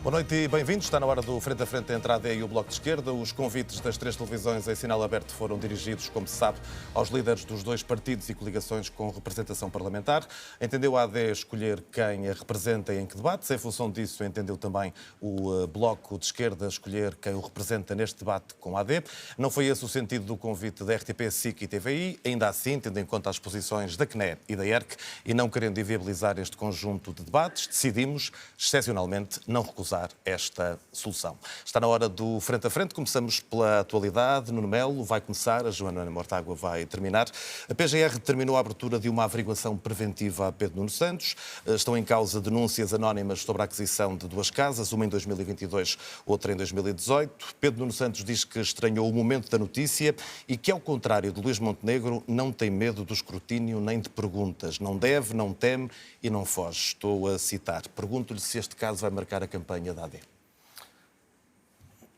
Boa noite e bem-vindos. Está na hora do Frente a Frente entre a AD e o Bloco de Esquerda. Os convites das três televisões em sinal aberto foram dirigidos, como se sabe, aos líderes dos dois partidos e coligações com representação parlamentar. Entendeu a AD escolher quem a representa e em que debates. Em função disso, entendeu também o Bloco de Esquerda escolher quem o representa neste debate com a AD. Não foi esse o sentido do convite da RTP, SIC e TVI. Ainda assim, tendo em conta as posições da CNE e da ERC e não querendo inviabilizar este conjunto de debates, decidimos, excepcionalmente, não recusar esta solução. Está na hora do Frente a Frente. Começamos pela atualidade. Nuno Melo vai começar, a Joana Mortágua vai terminar. A PGR determinou a abertura de uma averiguação preventiva a Pedro Nuno Santos. Estão em causa denúncias anónimas sobre a aquisição de duas casas, uma em 2022, outra em 2018. Pedro Nuno Santos diz que estranhou o momento da notícia e que, ao contrário de Luís Montenegro, não tem medo do escrutínio nem de perguntas. Não deve, não teme e não foge. Estou a citar. Pergunto-lhe se este caso vai marcar a campanha da AD.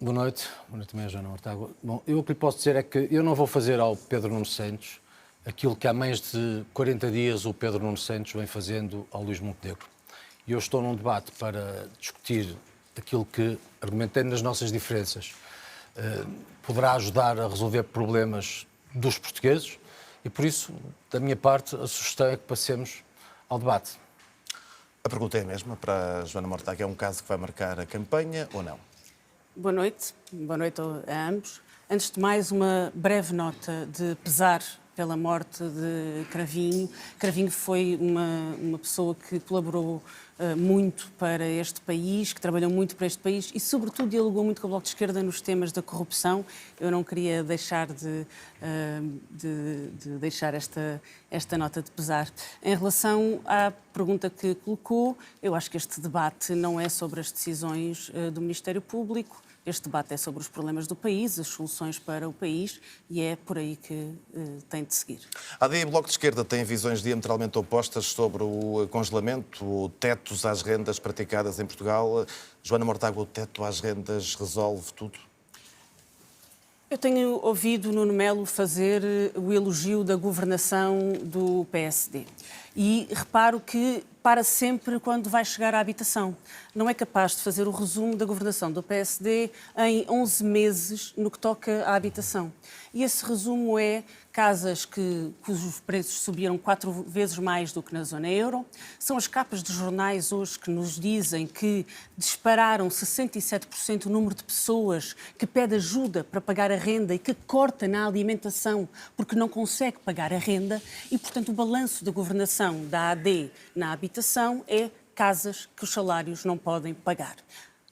Boa noite também a Joana Mortágua. Bom, eu o que lhe posso dizer é que eu não vou fazer ao Pedro Nuno Santos aquilo que há mais de 40 dias o Pedro Nuno Santos vem fazendo ao Luís Montenegro. E eu estou num debate para discutir aquilo que, argumentando nas nossas diferenças, poderá ajudar a resolver problemas dos portugueses e, por isso, da minha parte, a sugestão é que passemos ao debate. A pergunta é a mesma para a Joana Mortágua. É um caso que vai marcar a campanha ou não? Boa noite a ambos. Antes de mais, uma breve nota de pesar pela morte de Cravinho. Cravinho foi uma pessoa que colaborou muito para este país, que trabalhou muito para este país e, sobretudo, dialogou muito com o Bloco de Esquerda nos temas da corrupção. Eu não queria deixar de deixar esta nota de pesar. Em relação à pergunta que colocou, eu acho que este debate não é sobre as decisões do Ministério Público. Este debate é sobre os problemas do país, as soluções para o país e é por aí que tem de seguir. A AD e o Bloco de Esquerda têm visões diametralmente opostas sobre o congelamento, o tetos às rendas praticadas em Portugal. Joana Mortágua, o teto às rendas resolve tudo? Eu tenho ouvido Nuno Melo fazer o elogio da governação do PSD e reparo que para sempre quando vai chegar à habitação. Não é capaz de fazer o resumo da governação do PSD em 11 meses no que toca à habitação. E esse resumo é casas cujos preços subiram 4 vezes mais do que na zona euro. São as capas de jornais hoje que nos dizem que dispararam 67% o número de pessoas que pede ajuda para pagar a renda e que corta na alimentação porque não consegue pagar a renda. E, portanto, o balanço da governação da AD na habitação é casas que os salários não podem pagar.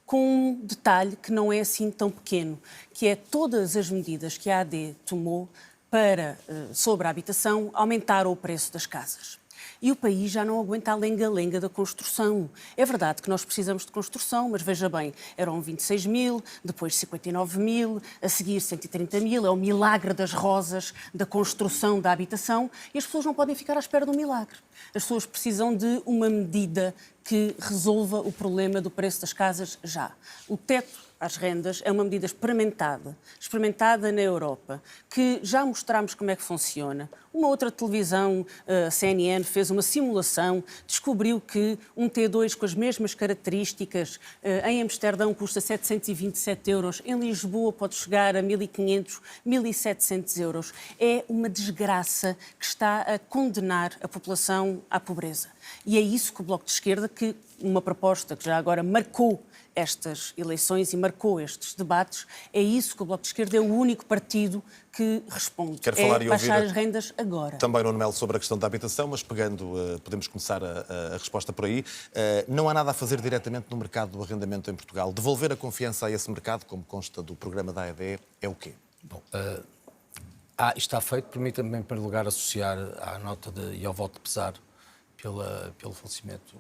Com um detalhe que não é assim tão pequeno, que é todas as medidas que a AD tomou para, sobre a habitação, aumentaram o preço das casas. E o país já não aguenta a lenga-lenga da construção. É verdade que nós precisamos de construção, mas veja bem, eram 26 mil, depois 59 mil, a seguir 130 mil, é o milagre das rosas da construção da habitação e as pessoas não podem ficar à espera do milagre. As pessoas precisam de uma medida que resolva o problema do preço das casas já. O teto às rendas é uma medida experimentada na Europa, que já mostramos como é que funciona. Uma outra televisão, a CNN, fez uma simulação, descobriu que um T2 com as mesmas características em Amsterdão custa 727 euros, em Lisboa pode chegar a 1.500, 1.700 euros. É uma desgraça que está a condenar a população à pobreza. E é isso que o Bloco de Esquerda, que uma proposta que já agora marcou estas eleições e marcou estes debates, é isso que o Bloco de Esquerda é o único partido que responde. Quero falar e baixar ouvir as rendas agora. Também Nuno Melo sobre a questão da habitação, mas pegando, podemos começar a resposta por aí. Não há nada a fazer diretamente no mercado do arrendamento em Portugal. Devolver a confiança a esse mercado, como consta do programa da AD, é o quê? Bom, isto está feito. Permita-me, em primeiro lugar, associar à nota e ao voto de pesar pelo falecimento,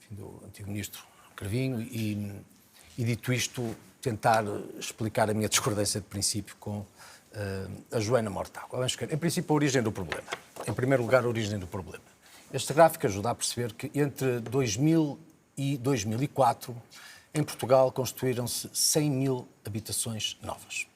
enfim, do antigo ministro Cravinho e dito isto, tentar explicar a minha discordância de princípio com a Joana Mortágua. Em princípio, a origem do problema. Em primeiro lugar, a origem do problema. Este gráfico ajuda a perceber que entre 2000 e 2004, em Portugal, construíram-se 100 mil habitações novas.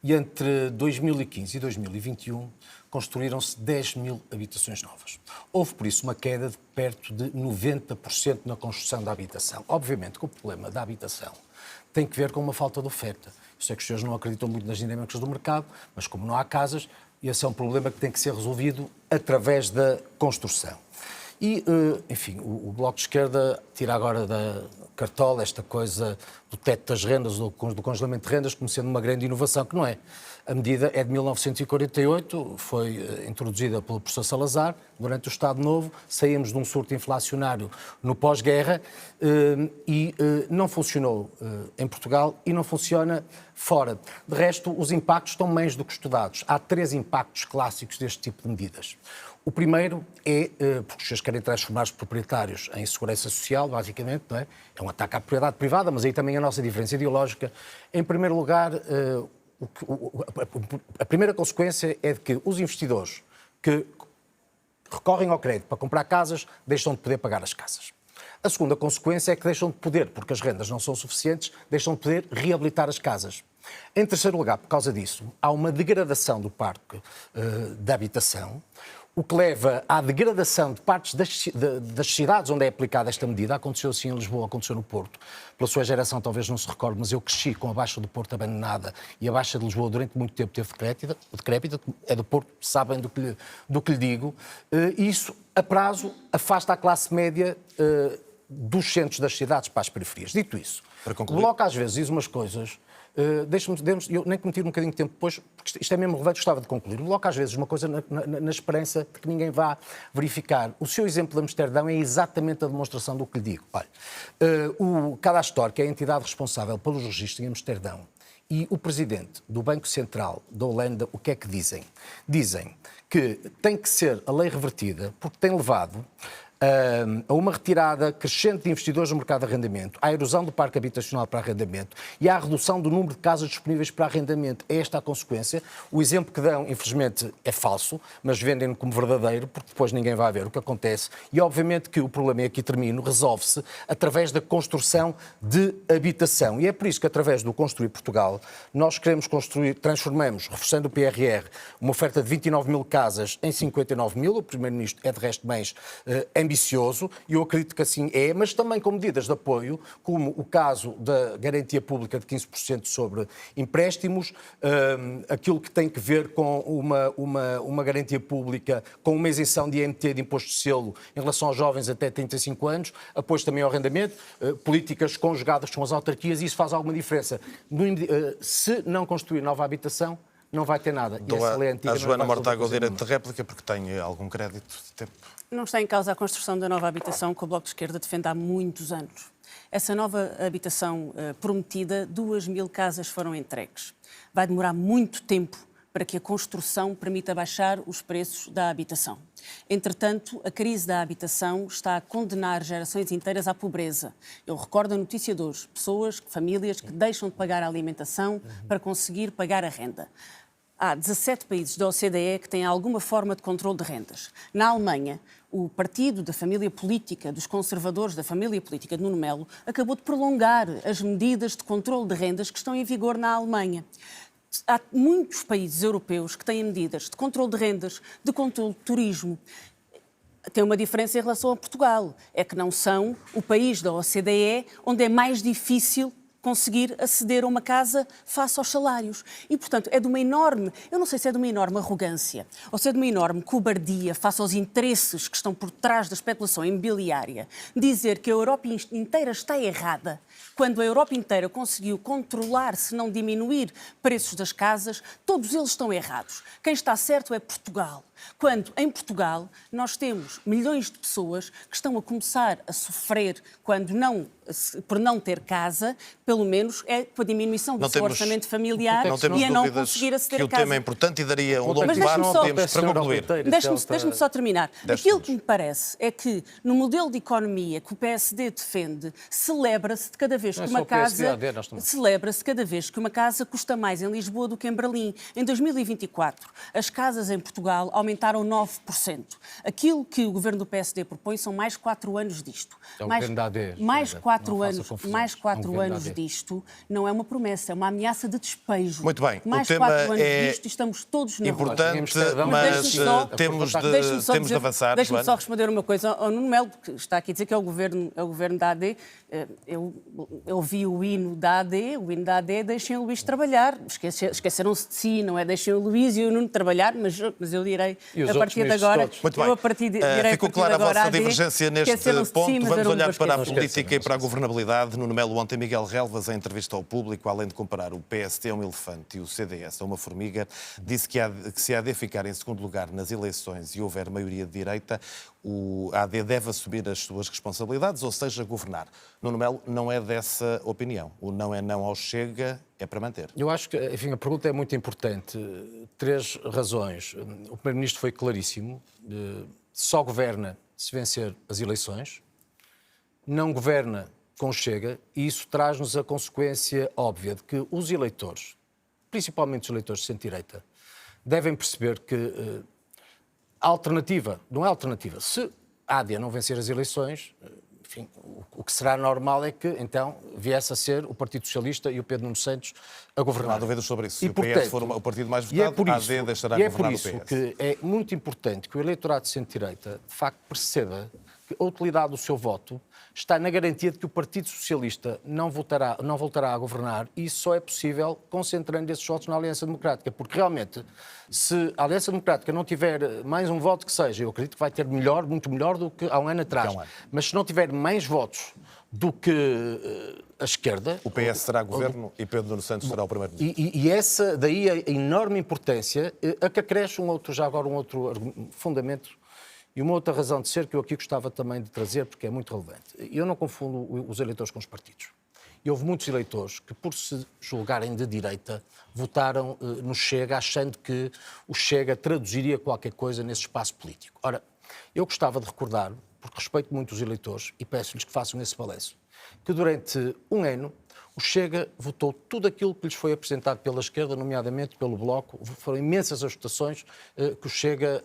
E entre 2015 e 2021, construíram-se 10 mil habitações novas. Houve, por isso, uma queda de perto de 90% na construção da habitação. Obviamente que o problema da habitação tem que ver com uma falta de oferta. Eu sei que os senhores não acreditam muito nas dinâmicas do mercado, mas como não há casas, esse é um problema que tem que ser resolvido através da construção. E, enfim, o Bloco de Esquerda tira agora da cartola esta coisa do teto das rendas, do congelamento de rendas, como sendo uma grande inovação, que não é. A medida é de 1948, foi introduzida pelo professor Salazar, durante o Estado Novo, saímos de um surto inflacionário no pós-guerra e não funcionou em Portugal e não funciona fora. De resto, os impactos estão mais do que estudados. Há 3 impactos clássicos deste tipo de medidas. O primeiro é, porque os senhores querem transformar os proprietários em segurança social, basicamente, não é? É um ataque à propriedade privada, mas aí também a nossa diferença ideológica. Em primeiro lugar, a primeira consequência é de que os investidores que recorrem ao crédito para comprar casas deixam de poder pagar as casas. A segunda consequência é que deixam de poder, porque as rendas não são suficientes, deixam de poder reabilitar as casas. Em terceiro lugar, por causa disso, há uma degradação do parque de habitação, o que leva à degradação de partes das cidades onde é aplicada esta medida. Aconteceu assim em Lisboa, aconteceu no Porto. Pela sua geração talvez não se recorde, mas eu cresci com a Baixa do Porto abandonada e a Baixa de Lisboa durante muito tempo teve decrépita, é do Porto, sabem do que lhe digo. E isso, a prazo, afasta a classe média dos centros das cidades para as periferias. Dito isso, o Bloco às vezes diz umas coisas... eu nem que me tire um bocadinho de tempo depois, porque isto é mesmo relevante, gostava de concluir. O Bloco às vezes uma coisa na esperança de que ninguém vá verificar. O seu exemplo de Amsterdão é exatamente a demonstração do que lhe digo. Olha, o Cadastor, que é a entidade responsável pelos registros em Amsterdão, e o presidente do Banco Central da Holanda, o que é que dizem? Dizem que tem que ser a lei revertida porque tem levado a uma retirada crescente de investidores no mercado de arrendamento, à erosão do parque habitacional para arrendamento e à redução do número de casas disponíveis para arrendamento. É esta a consequência. O exemplo que dão, infelizmente, é falso, mas vendem-no como verdadeiro, porque depois ninguém vai ver o que acontece. E, obviamente, que o problema, e aqui termino, resolve-se através da construção de habitação. E é por isso que, através do Construir Portugal, nós queremos construir, transformamos, reforçando o PRR, uma oferta de 29 mil casas em 59 mil. O Primeiro-Ministro é, de resto, mais ambicioso, e eu acredito que assim é, mas também com medidas de apoio, como o caso da garantia pública de 15% sobre empréstimos, aquilo que tem que ver com uma garantia pública, com uma isenção de IMT, de imposto de selo, em relação aos jovens até 35 anos, apoio também ao arrendamento, políticas conjugadas com as autarquias, e isso faz alguma diferença. Se não construir nova habitação, não vai ter nada. Dou a Joana Mortágua o direito de réplica, porque tem algum crédito de tempo. Não está em causa a construção da nova habitação que o Bloco de Esquerda defende há muitos anos. Essa nova habitação prometida, 2 mil casas foram entregues. Vai demorar muito tempo para que a construção permita baixar os preços da habitação. Entretanto, a crise da habitação está a condenar gerações inteiras à pobreza. Eu recordo a notícia de hoje, famílias que deixam de pagar a alimentação para conseguir pagar a renda. Há 17 países da OCDE que têm alguma forma de controle de rendas. Na Alemanha, o partido da família política, dos conservadores da família política de Nuno Melo, acabou de prolongar as medidas de controle de rendas que estão em vigor na Alemanha. Há muitos países europeus que têm medidas de controle de rendas, de controle de turismo. Tem uma diferença em relação a Portugal. É que não são o país da OCDE onde é mais difícil conseguir aceder a uma casa face aos salários. E, portanto, é de uma enorme, eu não sei se é de uma enorme arrogância ou se é de uma enorme cobardia face aos interesses que estão por trás da especulação imobiliária, dizer que a Europa inteira está errada, quando a Europa inteira conseguiu controlar, se não diminuir, preços das casas, todos eles estão errados. Quem está certo é Portugal. Quando, em Portugal, nós temos milhões de pessoas que estão a começar a sofrer por não ter casa, pelo menos é com a diminuição do seu orçamento familiar e a não conseguir aceder a casa. Que o tema é importante e daria um longo debate, para concluir. Deixe-me só terminar. Aquilo que me parece é que, no modelo de economia que o PSD defende, celebra-se cada vez que uma casa custa mais em Lisboa do que em Berlim. Em 2024, as casas em Portugal aumentaram 9%. Aquilo que o governo do PSD propõe são mais 4 anos disto. É o governo da AD. Mais 4 4 faça anos, confusões. mais 4 governo anos AD. disto não é uma promessa, é uma ameaça de despejo. Muito bem, o Mais tema 4 anos é disto e estamos todos na rua. importante, Vamos mas deixe-me só- temos Deixe-me só de dizer- avançar. Deixe-me Joana. só responder uma coisa ao Nuno Melo, que está aqui a dizer que é o governo da AD. Eu ouvi o hino da AD, deixem o Luís trabalhar. Esqueceram-se de si, não é? Deixem o Luís e o Nuno trabalhar, mas eu direi E os a partir de outros agora. ministros Muito Eu bem. a partir de, direi Ficou a partir clara a de agora vossa AD, divergência neste esqueceram-se de ponto. si, mas Vamos eram olhar boas para a pessoas. política e para a governabilidade. Nuno Melo, ontem Miguel Relvas, em entrevista ao público, além de comparar o PSD a um elefante e o CDS a uma formiga, disse que se a AD ficar em segundo lugar nas eleições e houver maioria de direita, o AD deve assumir as suas responsabilidades, ou seja, governar. Nuno Melo não é dessa opinião. O não é não ao Chega, é para manter. Eu acho que, enfim, a pergunta é muito importante. 3 razões. O Primeiro-Ministro foi claríssimo. Só governa se vencer as eleições. Não governa com o Chega. E isso traz-nos a consequência óbvia de que os eleitores, principalmente os eleitores de centro-direita, devem perceber que a alternativa, não é alternativa. Se a AD não vencer as eleições, enfim, o que será normal é que, então, viesse a ser o Partido Socialista e o Pedro Nuno Santos a governar. Não há dúvidas sobre isso. Se E, o PS portanto, for o partido mais e é votado, por a isso, AD deixará e é governar por o isso PS. que é muito importante que o eleitorado de centro-direita, de facto, perceba que a utilidade do seu voto está na garantia de que o Partido Socialista não voltará a governar, e isso só é possível concentrando esses votos na Aliança Democrática, porque realmente, se a Aliança Democrática não tiver mais um voto que seja, eu acredito que vai ter muito melhor do que há um ano atrás, mas se não tiver mais votos do que a esquerda... O PS será governo e Pedro Nuno Santos será o primeiro-ministro. E essa, daí a enorme importância, a que acresce um outro fundamento e uma outra razão de ser que eu aqui gostava também de trazer, porque é muito relevante. Eu não confundo os eleitores com os partidos. E houve muitos eleitores que, por se julgarem de direita, votaram no Chega, achando que o Chega traduziria qualquer coisa nesse espaço político. Ora, eu gostava de recordar, porque respeito muito os eleitores e peço-lhes que façam esse balanço, que durante um ano o Chega votou tudo aquilo que lhes foi apresentado pela esquerda, nomeadamente pelo Bloco. Foram imensas as votações que o Chega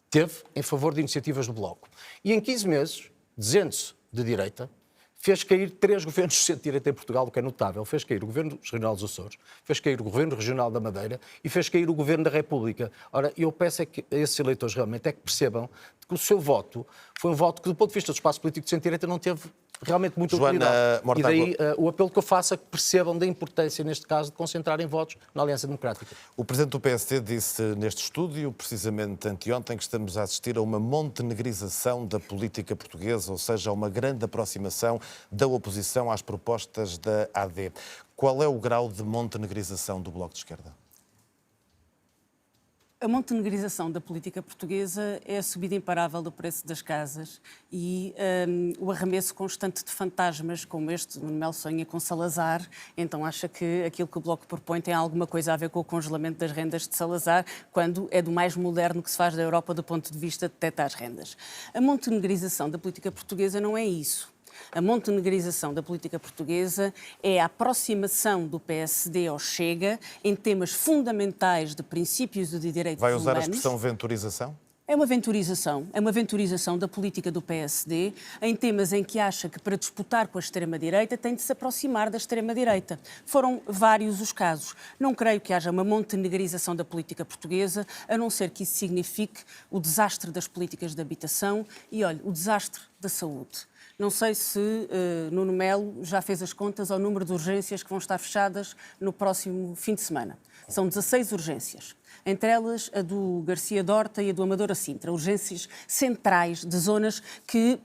teve em favor de iniciativas do Bloco. E em 15 meses, dizendo-se de direita, fez cair 3 governos de centro-direita em Portugal, o que é notável. Fez cair o Governo Regional dos Açores, fez cair o Governo Regional da Madeira e fez cair o Governo da República. Ora, eu peço é que esses eleitores realmente é que percebam que o seu voto foi um voto que, do ponto de vista do espaço político de centro-direita, não teve realmente muita utilidade. E daí o apelo que eu faço é que percebam da importância, neste caso, de concentrarem votos na Aliança Democrática. O Presidente do PSD disse neste estúdio, precisamente anteontem, que estamos a assistir a uma montenegrização da política portuguesa, ou seja, a uma grande aproximação da oposição às propostas da AD. Qual é o grau de montenegrização do Bloco de Esquerda? A montenegrização da política portuguesa é a subida imparável do preço das casas e o arremesso constante de fantasmas como este. Nuno Melo sonha com Salazar, então acha que aquilo que o Bloco propõe tem alguma coisa a ver com o congelamento das rendas de Salazar, quando é do mais moderno que se faz da Europa do ponto de vista de teto às rendas. A montenegrização da política portuguesa não é isso. A montenegrização da política portuguesa é a aproximação do PSD ao Chega em temas fundamentais de princípios e de direitos humanos. Vai usar a expressão venturização? É uma venturização da política do PSD em temas em que acha que para disputar com a extrema-direita tem de se aproximar da extrema-direita. Foram vários os casos. Não creio que haja uma montenegrização da política portuguesa, a não ser que isso signifique o desastre das políticas de habitação e, olha, o desastre da saúde. Não sei se Nuno Melo já fez as contas ao número de urgências que vão estar fechadas no próximo fim de semana. São 16 urgências. Entre elas a do Garcia Dorta e a do Amadora Sintra, urgências centrais de zonas que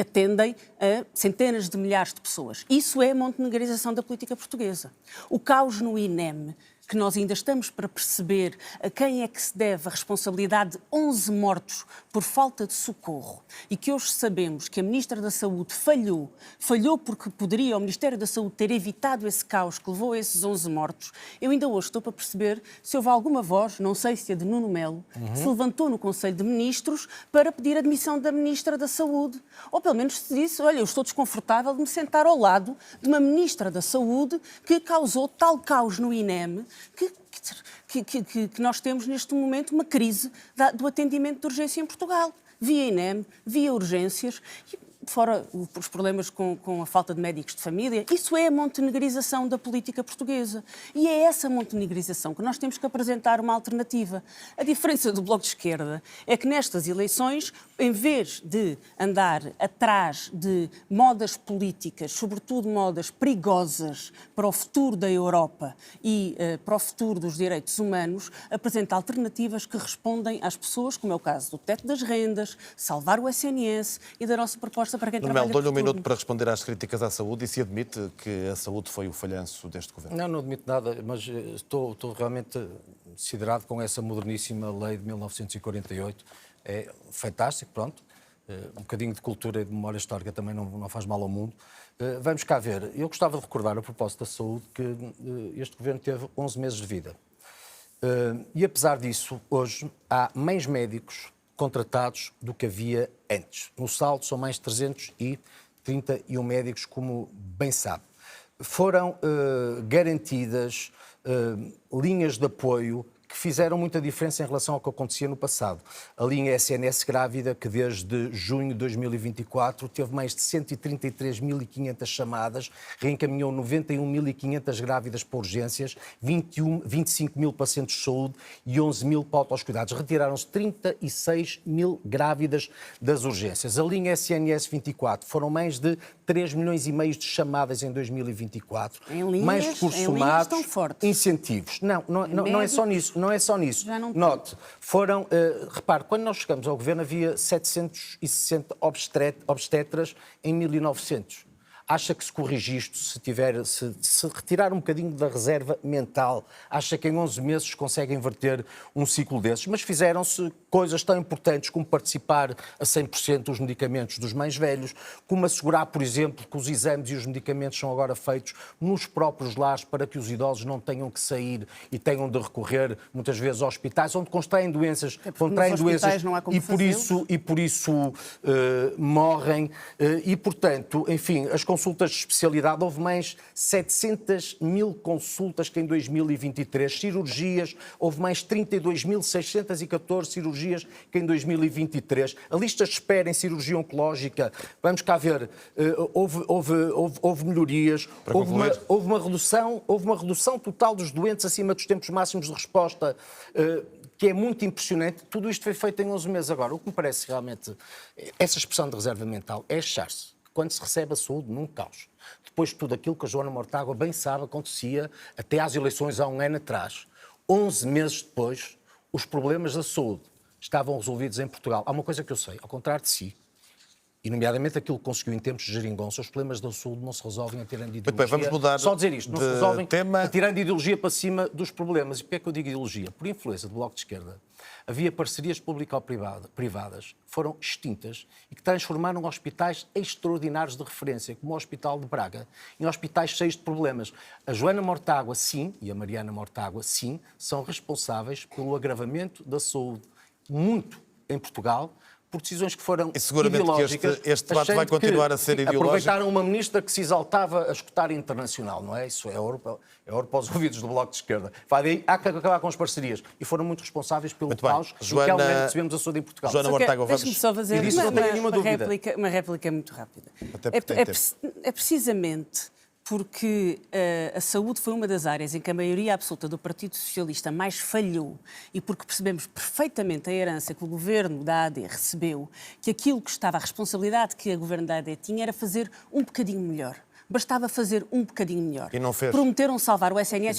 atendem a centenas de milhares de pessoas. Isso é a montenegrização da política portuguesa. O caos no INEM, que nós ainda estamos para perceber a quem é que se deve a responsabilidade de 11 mortos por falta de socorro e que hoje sabemos que a Ministra da Saúde falhou porque poderia o Ministério da Saúde ter evitado esse caos que levou a esses 11 mortos. Eu ainda hoje estou para perceber se houve alguma voz, não sei se a de Nuno Melo, se levantou no Conselho de Ministros para pedir a demissão da Ministra da Saúde. Ou pelo menos se disse, olha, eu estou desconfortável de me sentar ao lado de uma Ministra da Saúde que causou tal caos no INEM que nós temos neste momento uma crise do atendimento de urgência em Portugal. Via INEM, via urgências. fora os problemas com a falta de médicos de família. Isso é a montenegrização da política portuguesa. E é essa montenegrização que nós temos que apresentar uma alternativa. A diferença do Bloco de Esquerda é que nestas eleições, em vez de andar atrás de modas políticas, sobretudo modas perigosas para o futuro da Europa e para o futuro dos direitos humanos, apresenta alternativas que respondem às pessoas, como é o caso do teto das rendas, salvar o SNS e da nossa proposta para quem trabalha no Dou-lhe um futuro. minuto para responder às críticas à saúde e se admite que a saúde foi o falhanço deste governo. Não admito nada, mas estou realmente desiderado com essa moderníssima lei de 1948. É fantástico, pronto. Um bocadinho de cultura e de memória histórica também não faz mal ao mundo. Vamos cá ver. Eu gostava de recordar, a propósito da saúde, que este governo teve 11 meses de vida. E apesar disso, hoje há mais médicos contratados do que havia antes. No saldo são mais 331 médicos, como bem sabe. Foram garantidas linhas de apoio que fizeram muita diferença em relação ao que acontecia no passado. A linha SNS grávida, que desde junho de 2024 teve mais de 133.500 chamadas, reencaminhou 91.500 grávidas para urgências, 25 mil pacientes de saúde e 11 mil para autocuidados. Retiraram-se 36 mil grávidas das urgências. A linha SNS 24 foram mais de 3 milhões e meio de chamadas em 2024. Mais recursos somados, incentivos. Não é só nisso. Não é só nisso. Note, foram... repare, quando nós chegamos ao governo havia 760 obstetras em 1900. Acha que se corrigir isto, se retirar um bocadinho da reserva mental, acha que em 11 meses consegue inverter um ciclo desses? Mas fizeram-se coisas tão importantes como participar a 100% dos medicamentos dos mais velhos, como assegurar, por exemplo, que os exames e os medicamentos são agora feitos nos próprios lares para que os idosos não tenham que sair e tenham de recorrer muitas vezes aos hospitais, onde contraem doenças, e por isso morrem. E, portanto, enfim, as consultas de especialidade, houve mais 700 mil consultas que em 2023, cirurgias, houve mais 32.614 cirurgias que em 2023. A lista de espera em cirurgia oncológica, vamos cá ver, houve melhorias, houve uma redução total dos doentes acima dos tempos máximos de resposta, que é muito impressionante. Tudo isto foi feito em 11 meses agora. O que me parece realmente, essa expressão de reserva mental é achar-se quando se recebe a saúde num caos. Depois de tudo aquilo que a Joana Mortágua bem sabe acontecia até às eleições há um ano atrás. 11 meses depois, os problemas da saúde estavam resolvidos em Portugal. Há uma coisa que eu sei, ao contrário de si, e nomeadamente aquilo que conseguiu em tempos de geringonça, os problemas da saúde não se resolvem atirando ideologia. Muito bem, vamos mudar. Só dizer isto, não se resolvem tema. atirando ideologia para cima dos problemas. E porquê é que eu digo ideologia? Por influência do Bloco de Esquerda, havia parcerias público-privadas que foram extintas e que transformaram hospitais extraordinários de referência, como o Hospital de Braga, em hospitais cheios de problemas. A Joana Mortágua, sim, e a Mariana Mortágua, sim, são responsáveis pelo agravamento da saúde muito em Portugal, por decisões que foram ideológicas. Que este debate vai continuar a ser ideológico. Aproveitaram uma ministra que se exaltava a escutar internacional, não é? Isso é ouro para os ouvidos do Bloco de Esquerda. Há que acabar com as parcerias. E foram muito responsáveis pelo caos em que realmente recebemos a saúde em Portugal. Joana Mortágua, vamos... Deixe-me só fazer uma réplica muito rápida. É precisamente porque a saúde foi uma das áreas em que a maioria absoluta do Partido Socialista mais falhou e porque percebemos perfeitamente a herança que o governo da AD recebeu, que aquilo que estava, a responsabilidade que o governo da AD tinha era fazer um bocadinho melhor. Bastava fazer um bocadinho melhor. E não fez. Prometeram salvar o SNS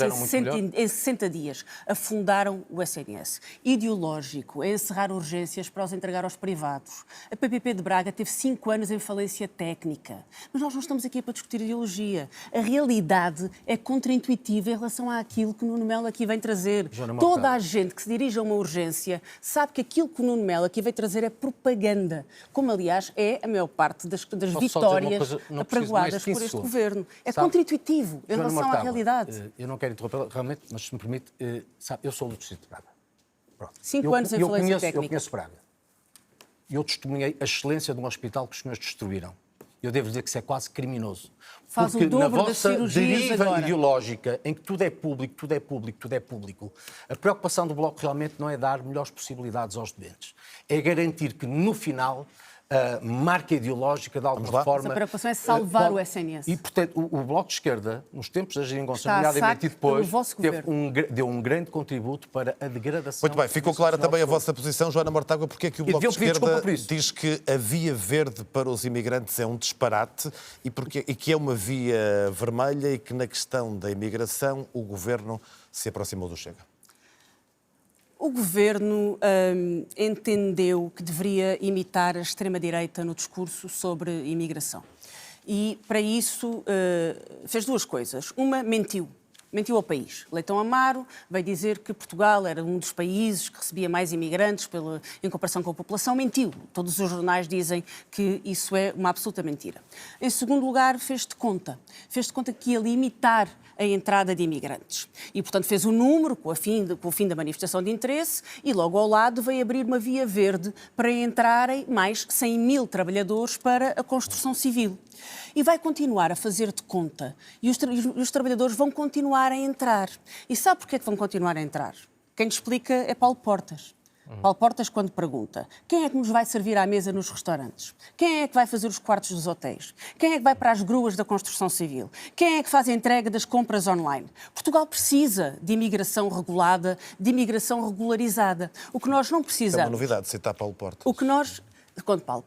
em 60 dias. Afundaram o SNS. Ideológico, é encerrar urgências para os entregar aos privados. A PPP de Braga teve 5 anos em falência técnica. Mas nós não estamos aqui para discutir ideologia. A realidade é contraintuitiva em relação àquilo que o Nuno Melo aqui vem trazer. Toda a gente que se dirige a uma urgência sabe que aquilo que o Nuno Melo aqui vem trazer é propaganda. Como, aliás, é a maior parte das vitórias apregoadas por este governo. É contraintuitivo em relação à realidade. Eu não quero interromper realmente, mas se me permite, sabe, eu sou do Distrito de Braga. Pronto. 5 anos em falência técnica. Eu conheço Braga. Eu testemunhei a excelência de um hospital que os senhores destruíram. Eu devo dizer que isso é quase criminoso. Faz porque o dobro na das vossa cirurgias deriva agora. ideológica, em que tudo é público, tudo é público, tudo é público, a preocupação do Bloco realmente não é dar melhores possibilidades aos doentes. É garantir que, no final, a marca ideológica de alguma forma. Mas a preocupação é salvar o SNS. E, portanto, o Bloco de Esquerda, nos tempos da geringonça, Está a nomeadamente, e depois, saco deu um grande contributo para a degradação. Muito bem, ficou clara também a vossa posição, Joana Mortágua. Porque é que o Bloco de Esquerda diz que a via verde para os imigrantes é um disparate e que é uma via vermelha e que na questão da imigração o Governo se aproximou do Chega? O Governo entendeu que deveria imitar a extrema-direita no discurso sobre imigração. E, para isso, fez duas coisas. Uma, mentiu. Mentiu ao país. Leitão Amaro veio dizer que Portugal era um dos países que recebia mais imigrantes em comparação com a população. Mentiu. Todos os jornais dizem que isso é uma absoluta mentira. Em segundo lugar, fez de conta. Fez de conta que ia limitar a entrada de imigrantes. E, portanto, fez um número com o fim da manifestação de interesse e, logo ao lado, veio abrir uma via verde para entrarem mais 100 mil trabalhadores para a construção civil. E vai continuar a fazer de conta. E os trabalhadores vão continuar a entrar. E sabe porquê que vão continuar a entrar? Quem lhe explica é Paulo Portas. Paulo Portas, quando pergunta quem é que nos vai servir à mesa nos restaurantes? Quem é que vai fazer os quartos dos hotéis? Quem é que vai para as gruas da construção civil? Quem é que faz a entrega das compras online? Portugal precisa de imigração regulada, de imigração regularizada. O que nós não precisamos... É uma novidade citar Paulo Portas. O que nós... Quando Paulo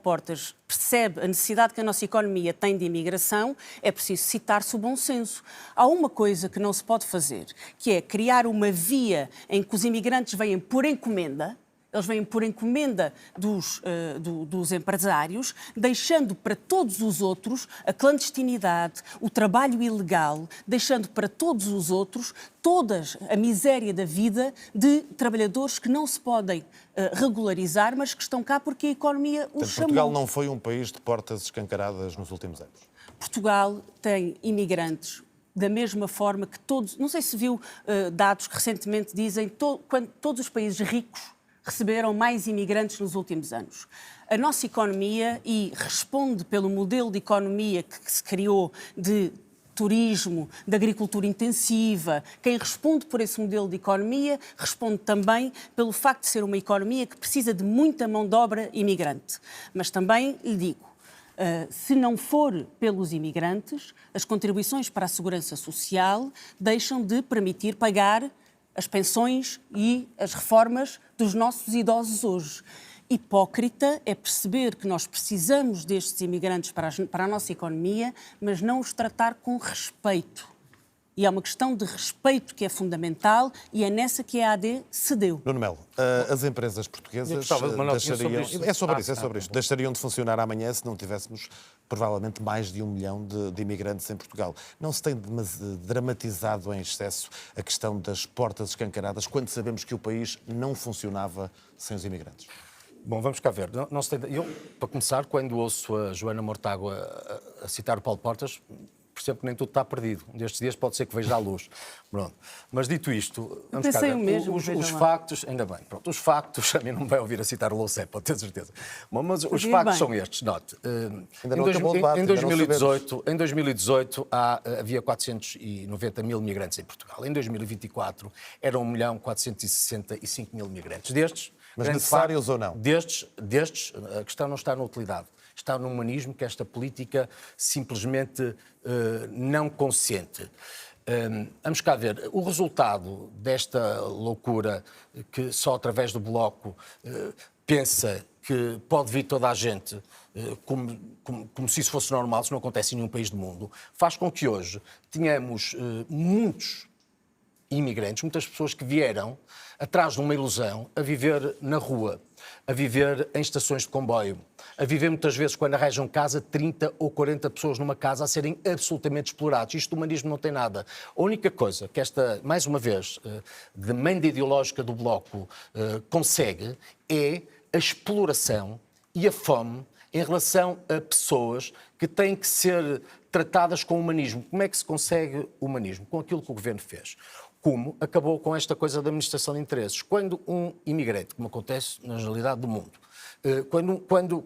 Portas percebe a necessidade que a nossa economia tem de imigração, é preciso citar-se o bom senso. Há uma coisa que não se pode fazer, que é criar uma via em que os imigrantes vêm por encomenda. Eles vêm por encomenda dos empresários, deixando para todos os outros a clandestinidade, o trabalho ilegal, deixando para todos os outros toda a miséria da vida de trabalhadores que não se podem regularizar, mas que estão cá porque a economia os chamou. Portugal não foi um país de portas escancaradas nos últimos anos? Portugal tem imigrantes da mesma forma que todos... Não sei se viu dados que recentemente dizem quando todos os países ricos receberam mais imigrantes nos últimos anos. A nossa economia, e responde pelo modelo de economia que se criou de turismo, de agricultura intensiva, quem responde por esse modelo de economia responde também pelo facto de ser uma economia que precisa de muita mão de obra imigrante. Mas também lhe digo, se não for pelos imigrantes, as contribuições para a segurança social deixam de permitir pagar as pensões e as reformas dos nossos idosos hoje. Hipócrita é perceber que nós precisamos destes imigrantes para a nossa economia, mas não os tratar com respeito. E é uma questão de respeito que é fundamental e é nessa que a AD cedeu. Nuno Melo, as empresas portuguesas deixariam de funcionar amanhã se não tivéssemos provavelmente mais de 1 milhão de imigrantes em Portugal. Não se tem dramatizado em excesso a questão das portas escancaradas quando sabemos que o país não funcionava sem os imigrantes? Bom, vamos cá ver. Eu, para começar, quando ouço a Joana Mortágua a citar o Paulo Portas, percebo que nem tudo está perdido. Um destes dias pode ser que veja a luz. Pronto. Mas dito isto, vamos cá ver. Os factos, ainda bem, pronto, os factos, a mim não me vai ouvir a citar o Loucet, pode ter certeza. Bom, mas os factos são estes. Note, em 2018 havia 490 mil migrantes em Portugal. Em 2024 eram 1.465.000 migrantes. Destes, mas necessários ou não? Destes, a questão não está na utilidade. Está no humanismo que esta política simplesmente não consente. Vamos cá ver. O resultado desta loucura que só através do Bloco pensa que pode vir toda a gente como se isso fosse normal, isso não acontece em nenhum país do mundo, faz com que hoje tenhamos muitos imigrantes, muitas pessoas que vieram atrás de uma ilusão a viver na rua, a viver em estações de comboio, a viver muitas vezes, quando arranjam casa, 30 ou 40 pessoas numa casa a serem absolutamente explorados. Isto do humanismo não tem nada. A única coisa que esta, mais uma vez, demanda ideológica do Bloco consegue é a exploração e a fome em relação a pessoas que têm que ser tratadas com humanismo. Como é que se consegue o humanismo? Com aquilo que o Governo fez. Como acabou com esta coisa da administração de interesses. Quando um imigrante, como acontece na generalidade do mundo,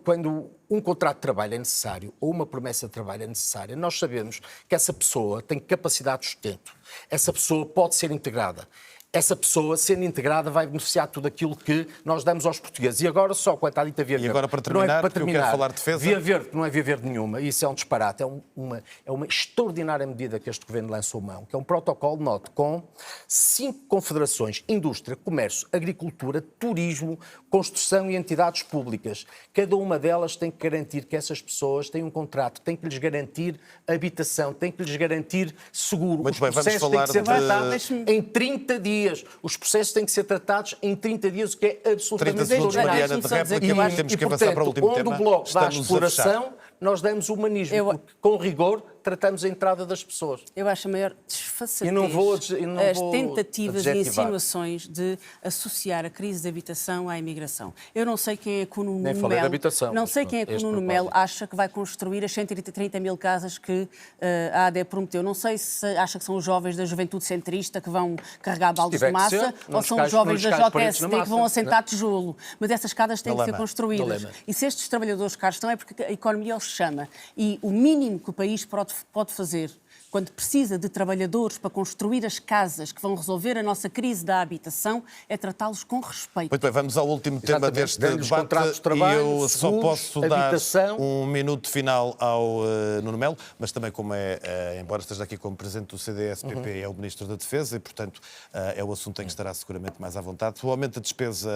quando um contrato de trabalho é necessário ou uma promessa de trabalho é necessária, nós sabemos que essa pessoa tem capacidade de sustento, essa pessoa pode ser integrada. essa pessoa, sendo integrada, vai beneficiar de tudo aquilo que nós damos aos portugueses. E agora, só quanto à dita Via Verde. E agora, para terminar, porque eu quero falar de defesa. Via Verde, que não é Via Verde nenhuma, isso é um disparate, é uma extraordinária medida que este governo lançou mão, que é um protocolo, note, com 5 confederações: indústria, comércio, agricultura, turismo, construção e entidades públicas. Cada uma delas tem que garantir que essas pessoas têm um contrato, tem que lhes garantir habitação, tem que lhes garantir seguro. Muito bem, vamos falar têm que ser tratados em 30 dias. Os processos têm que ser tratados em 30 dias, o que é absolutamente 30 segundos, Mariana, de réplica, temos que avançar para o último tema. Onde o Bloco dá a exploração, nós damos humanismo, porque, com rigor, tratamos a entrada das pessoas. Eu acho a maior desfaçatez as tentativas e insinuações de associar a crise de habitação à imigração. Eu não sei quem é que o Nuno Melo... Não sei quem é que o Nuno Melo acha que vai construir as 130 mil casas que a AD prometeu. Não sei se acha que são os jovens da juventude centrista que vão carregar baldes de massa ou são os jovens da JSD que vão assentar tijolo. Mas essas casas têm que ser construídas. E se estes trabalhadores caros estão, é porque a economia os chama. E o mínimo que o país pode fazer quando precisa de trabalhadores para construir as casas que vão resolver a nossa crise da habitação, é tratá-los com respeito. Muito bem, vamos ao último tema deste debate. E eu só posso dar um minuto final ao Nuno Melo, mas também, como embora esteja aqui como presidente do CDS-PP, é o Ministro da Defesa e, portanto, é o assunto em que estará seguramente mais à vontade. O aumento da despesa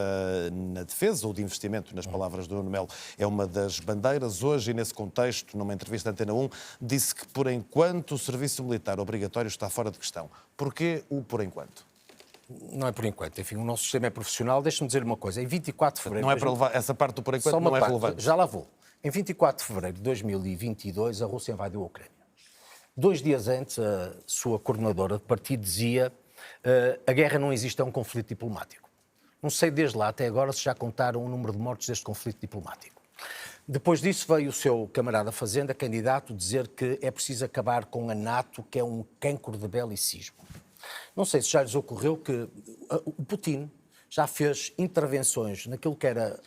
na defesa, ou de investimento, nas palavras do Nuno Melo, é uma das bandeiras. Hoje, e nesse contexto, numa entrevista à Antena 1, disse que, por enquanto, o serviço militar obrigatório está fora de questão. Porquê o por enquanto? Não é por enquanto. Enfim, o nosso sistema é profissional. Deixe-me dizer uma coisa. Em 24 de fevereiro... Não é para levar essa parte do por enquanto, não é relevante. Já lá vou. Em 24 de fevereiro de 2022, a Rússia invadiu a Ucrânia. 2 dias antes, a sua coordenadora de partido dizia a guerra não existe, é um conflito diplomático. Não sei desde lá até agora se já contaram o número de mortos deste conflito diplomático. Depois disso veio o seu camarada Fazenda, candidato, dizer que é preciso acabar com a NATO, que é um cancro de belicismo. Não sei se já lhes ocorreu que o Putin já fez intervenções naquilo que era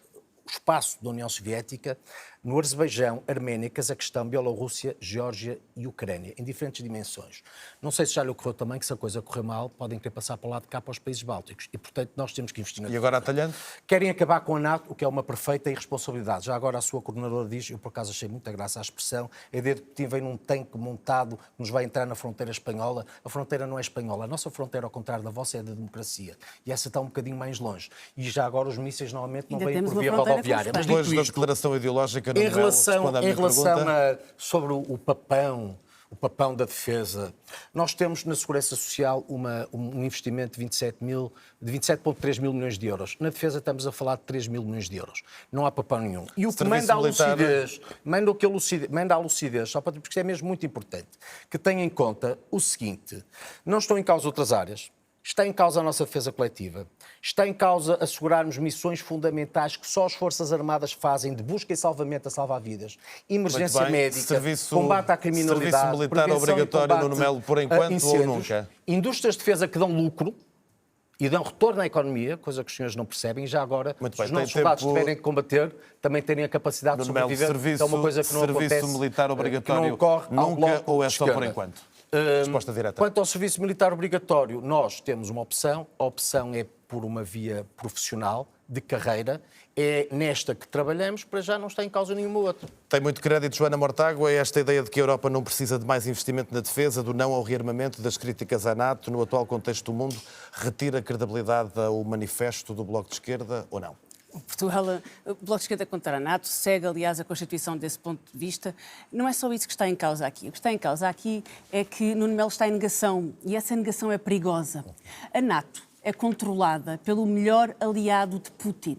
o espaço da União Soviética, no Azerbaijão, Arménia, Cazaquistão, Bielorrússia, Geórgia e Ucrânia, em diferentes dimensões. Não sei se já lhe ocorreu também que, se a coisa correr mal, podem querer passar para o lado de cá para os países bálticos. E, portanto, nós temos que investir na defesa. E agora atalhando? Querem acabar com a NATO, o que é uma perfeita irresponsabilidade. Já agora a sua coordenadora diz, eu por acaso achei muita graça a expressão, a ideia de que Putin vem num tanque montado que nos vai entrar na fronteira espanhola. A fronteira não é espanhola. A nossa fronteira, ao contrário da vossa, é da democracia. E essa está um bocadinho mais longe. E já agora os mísseis normalmente não vêm por via rodoviária. Mas depois da declaração ideológica, em relação sobre o papão da defesa, nós temos na Segurança Social um investimento de 27,3 mil milhões de euros. Na defesa estamos a falar de 3 mil milhões de euros. Não há papão nenhum. E o que manda à lucidez, só para, porque isto é mesmo muito importante, que tenha em conta o seguinte: não estão em causa outras áreas. Está em causa a nossa defesa coletiva. Está em causa assegurarmos missões fundamentais que só as Forças Armadas fazem, de busca e salvamento a salvar vidas, emergência médica, combate à criminalidade, serviço militar obrigatório no Nuno Melo, por enquanto ou nunca? Indústrias de defesa que dão lucro e dão retorno à economia, coisa que os senhores não percebem, e já agora, se os nossos soldados tiverem que combater, também terem a capacidade de sobreviver, é uma coisa que não acontece, serviço militar obrigatório, que não ocorre nunca, ou é só por enquanto? Resposta direta. Quanto ao serviço militar obrigatório, nós temos uma opção. A opção é por uma via profissional, de carreira. É nesta que trabalhamos, para já não está em causa nenhuma outra. Tem muito crédito, Joana Mortágua, esta ideia de que a Europa não precisa de mais investimento na defesa, do não ao rearmamento, das críticas à NATO, no atual contexto do mundo, retira a credibilidade ao manifesto do Bloco de Esquerda ou não? Portugal, o Bloco de Esquerda contra a NATO segue, aliás, a Constituição desse ponto de vista. Não é só isso que está em causa aqui. O que está em causa aqui é que Nuno Melo está em negação, e essa negação é perigosa. A NATO é controlada pelo melhor aliado de Putin.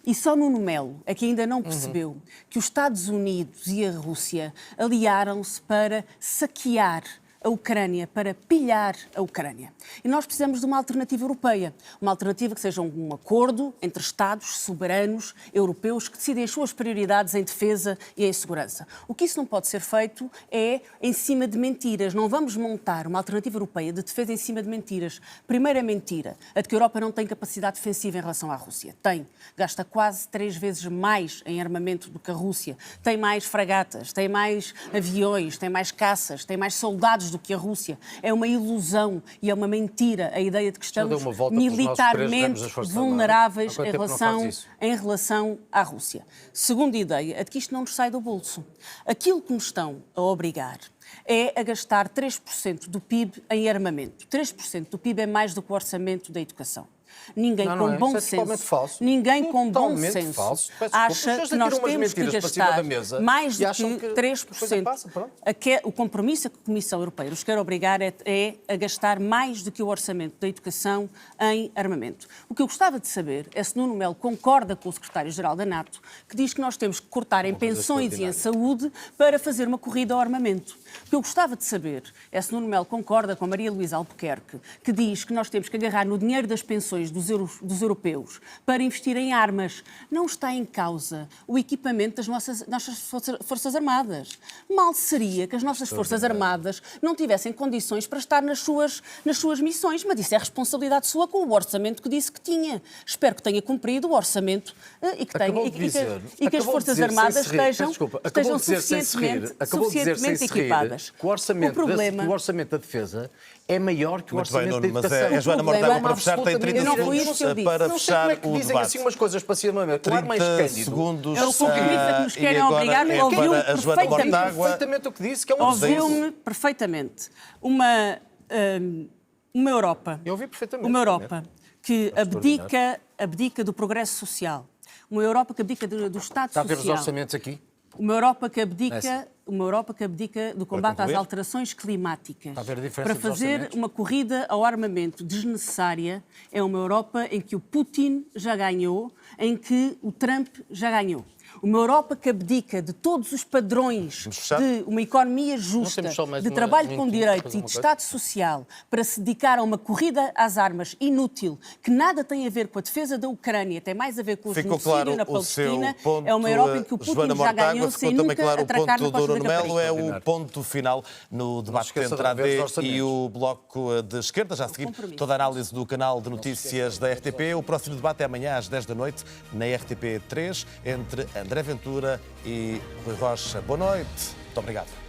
E só Nuno Melo é que ainda não percebeu que os Estados Unidos e a Rússia aliaram-se para saquear a Ucrânia, para pilhar a Ucrânia. E nós precisamos de uma alternativa europeia, uma alternativa que seja um acordo entre Estados soberanos europeus que decidem as suas prioridades em defesa e em segurança. O que isso não pode ser feito é em cima de mentiras. Não vamos montar uma alternativa europeia de defesa em cima de mentiras. Primeira mentira, a de que a Europa não tem capacidade defensiva em relação à Rússia. Tem. Gasta quase 3 vezes mais em armamento do que a Rússia. Tem mais fragatas, tem mais aviões, tem mais caças, tem mais soldados do que a Rússia. É uma ilusão e é uma mentira a ideia de que estamos deu uma volta pelos nossos 3 ramos militarmente das Forças vulneráveis Armadas. Há quanto tempo não faz isso? em relação à Rússia. Segunda ideia, é de que isto não nos sai do bolso. Aquilo que nos estão a obrigar é a gastar 3% do PIB em armamento. 3% do PIB é mais do que o orçamento da educação. Ninguém Não com é. bom Isso é senso, totalmente falso. ninguém com bom Totalmente senso falso. Peço acha desculpa. que nós Vocês temos que mentiras para cima da gastar mesa mais e do acham que que a coisa 3%. passa, pronto. O compromisso que a Comissão Europeia nos quer obrigar é a gastar mais do que o orçamento da educação em armamento. O que eu gostava de saber é se Nuno Melo concorda com o secretário-geral da NATO, que diz que nós temos que cortar em pensões e em saúde para fazer uma corrida ao armamento. O que eu gostava de saber é se Nuno Melo concorda com a Maria Luísa Albuquerque, que diz que nós temos que agarrar no dinheiro das pensões dos europeus para investir em armas. Não está em causa o equipamento das nossas Forças Armadas. Mal seria que as nossas Forças Armadas não tivessem condições para estar nas suas missões, mas isso é responsabilidade sua com o orçamento que disse que tinha. Espero que tenha cumprido o orçamento e que as Forças Armadas estejam suficientemente equipadas. Que o orçamento da defesa é maior que o orçamento da educação. Mas a Joana Mortágua, para fechar, tem 30 não foi isso que eu segundos disse. para Não sei fechar como é que o dizem debate. assim umas coisas para cima, claro, 30 mais cândido. segundos. É o compromisso a que nos querem e agora obrigar, é ouviu para a Joana perfeitamente. Mortágua. Perfeitamente o que disse, que é um absurdo. Ouviu-me perfeitamente. Uma Europa. Eu ouvi perfeitamente. Uma Europa que abdica do progresso social. Uma Europa que abdica do Estado Está a social. ver os orçamentos aqui? Uma Europa que abdica do combate às concluir? alterações climáticas. Está a ver a diferença Para dos fazer orçamentos? uma corrida ao armamento desnecessária, é uma Europa em que o Putin já ganhou, em que o Trump já ganhou. Uma Europa que abdica de todos os padrões de uma economia justa, de trabalho com direitos e de Estado social, para se dedicar a uma corrida às armas inútil, que nada tem a ver com a defesa da Ucrânia, tem mais a ver com o genocídio na Palestina, é uma Europa em que o Putin já ganhou sem nunca atracar na costa da Melo é Caparica. o ponto final no debate entre a AD e o Bloco de Esquerda. Já a seguir, toda a análise do canal de notícias da RTP. O próximo debate é amanhã às 10 da noite na RTP3 entre André Ventura e Rui Rocha. Boa noite. Muito obrigado.